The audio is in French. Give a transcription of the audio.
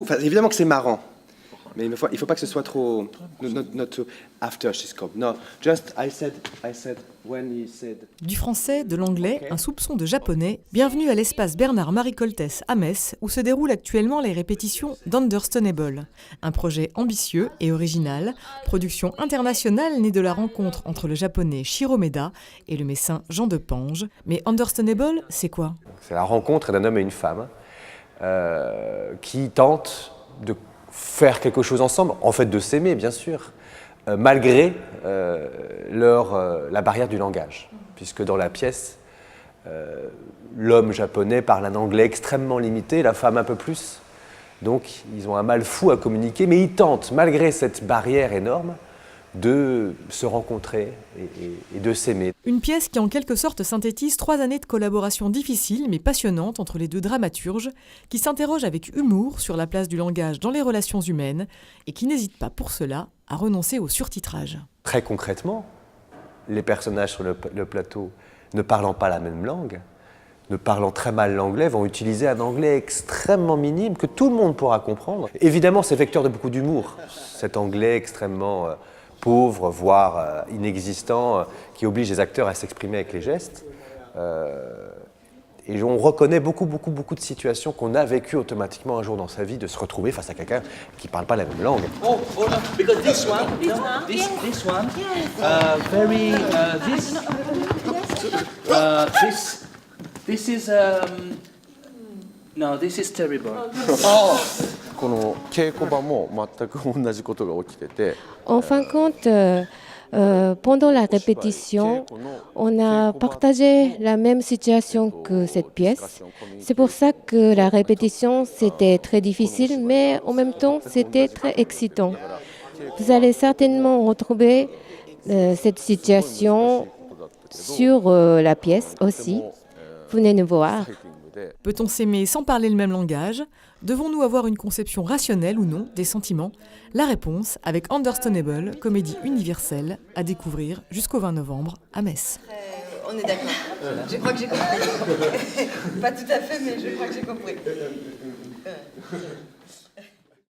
Enfin, évidemment que c'est marrant, mais il faut pas que ce soit trop. Not too after she's come. No, just I said when he said. Du français, de l'anglais, un soupçon de japonais. Bienvenue à l'espace Bernard-Marie Coltès à Metz, où se déroulent actuellement les répétitions d'Understandable. Un projet ambitieux et original, production internationale née de la rencontre entre le japonais Shiro Meda et le messin Jean Depange. Mais Understandable, c'est quoi? C'est la rencontre d'un homme et une femme qui tentent de faire quelque chose ensemble, en fait de s'aimer bien sûr, malgré la barrière du langage. Puisque dans la pièce, l'homme japonais parle un anglais extrêmement limité, la femme un peu plus. Donc ils ont un mal fou à communiquer, mais ils tentent, malgré cette barrière énorme, de se rencontrer et de s'aimer. Une pièce qui en quelque sorte synthétise 3 années de collaboration difficiles mais passionnantes entre les deux dramaturges, qui s'interrogent avec humour sur la place du langage dans les relations humaines et qui n'hésitent pas pour cela à renoncer au surtitrage. Très concrètement, les personnages sur le plateau, ne parlant pas la même langue, ne parlant très mal l'anglais, vont utiliser un anglais extrêmement minime que tout le monde pourra comprendre. Évidemment, c'est vecteur de beaucoup d'humour, cet anglais extrêmement pauvre, voire inexistant, qui oblige les acteurs à s'exprimer avec les gestes. Et on reconnaît beaucoup de situations qu'on a vécues automatiquement un jour dans sa vie, de se retrouver face à quelqu'un qui ne parle pas la même langue. Oh no, because this one, this is no, this is terrible. この稽古場も全く同じことが起きてて。En fin de compte, pendant la répétition, on a partagé la même situation que cette pièce. C'est pour ça que la répétition, c'était très difficile, mais en même temps, c'était très excitant. Vous allez certainement retrouver cette situation sur la pièce aussi. Venez nous voir. Peut-on s'aimer sans parler le même langage? Devons-nous avoir une conception rationnelle ou non des sentiments? La réponse avec Understandable, comédie universelle, à découvrir jusqu'au 20 novembre à Metz. On est d'accord. Je crois que j'ai compris. Pas tout à fait, mais je crois que j'ai compris.